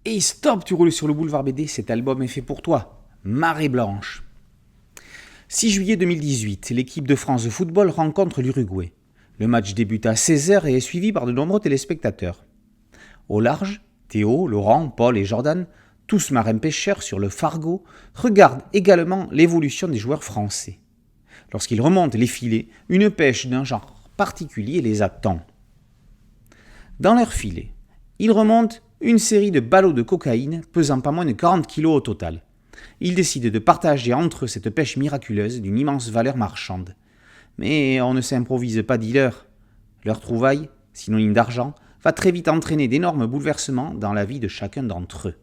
Et stop, tu roules sur le boulevard BD, cet album est fait pour toi. Marée blanche. 6 juillet 2018, l'équipe de France de football rencontre l'Uruguay. Le match débute à 16h et est suivi par de nombreux téléspectateurs. Au large, Théo, Laurent, Paul et Jordan, tous marins pêcheurs sur le Fargo, regardent également l'évolution des joueurs français. Lorsqu'ils remontent les filets, une pêche d'un genre particulier les attend. Dans leur filet, ils remontent une série de ballots de cocaïne pesant pas moins de 40 kg au total. Ils décident de partager entre eux cette pêche miraculeuse d'une immense valeur marchande. Mais on ne s'improvise pas dealer. Leur trouvaille, synonyme d'argent, va très vite entraîner d'énormes bouleversements dans la vie de chacun d'entre eux.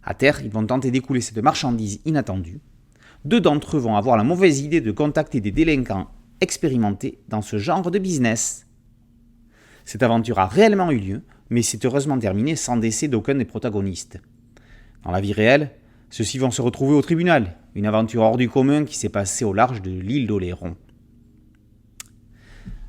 À terre, ils vont tenter d'écouler cette marchandise inattendue. 2 d'entre eux vont avoir la mauvaise idée de contacter des délinquants expérimentés dans ce genre de business. Cette aventure a réellement eu lieu, mais s'est heureusement terminée sans décès d'aucun des protagonistes. Dans la vie réelle, ceux-ci vont se retrouver au tribunal, une aventure hors du commun qui s'est passée au large de l'île d'Oléron.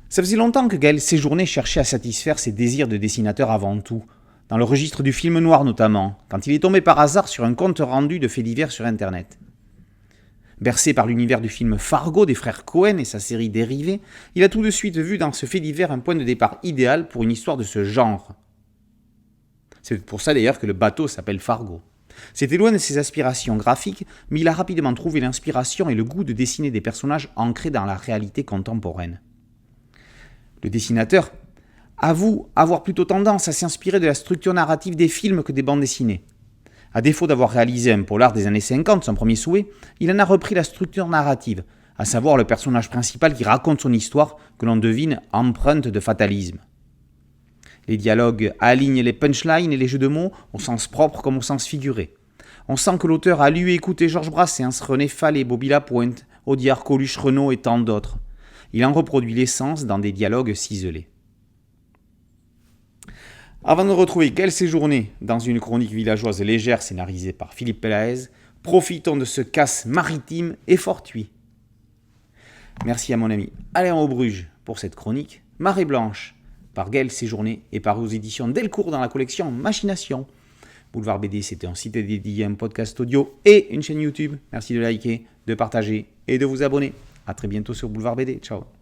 Ça faisait longtemps que Gaël Séjourné cherchait à satisfaire ses désirs de dessinateur avant tout, dans le registre du film noir notamment, quand il est tombé par hasard sur un compte rendu de faits divers sur Internet. Bercé par l'univers du film Fargo des frères Cohen et sa série dérivée, il a tout de suite vu dans ce fait divers un point de départ idéal pour une histoire de ce genre. C'est pour ça d'ailleurs que le bateau s'appelle Fargo. C'était loin de ses aspirations graphiques, mais il a rapidement trouvé l'inspiration et le goût de dessiner des personnages ancrés dans la réalité contemporaine. Le dessinateur avoue avoir plutôt tendance à s'inspirer de la structure narrative des films que des bandes dessinées. À défaut d'avoir réalisé un polar des années 50, son premier souhait, il en a repris la structure narrative, à savoir le personnage principal qui raconte son histoire que l'on devine empreinte de fatalisme. Les dialogues alignent les punchlines et les jeux de mots au sens propre comme au sens figuré. On sent que l'auteur a lu et écouté Georges Brassens, René Fall et Bobby Lapointe, Audiard, Coluche, Renaud et tant d'autres. Il en reproduit l'essence dans des dialogues ciselés. Avant de retrouver Gaël Séjourné dans une chronique villageoise légère scénarisée par Philippe Pelaez, profitons de ce casse maritime et fortuit. Merci à mon ami Alain Aubruge pour cette chronique Marée blanche par Gaël Séjourné et paru aux éditions Delcourt dans la collection Machination. Boulevard BD, c'était un site dédié, un podcast audio et une chaîne YouTube. Merci de liker, de partager et de vous abonner. A très bientôt sur Boulevard BD. Ciao.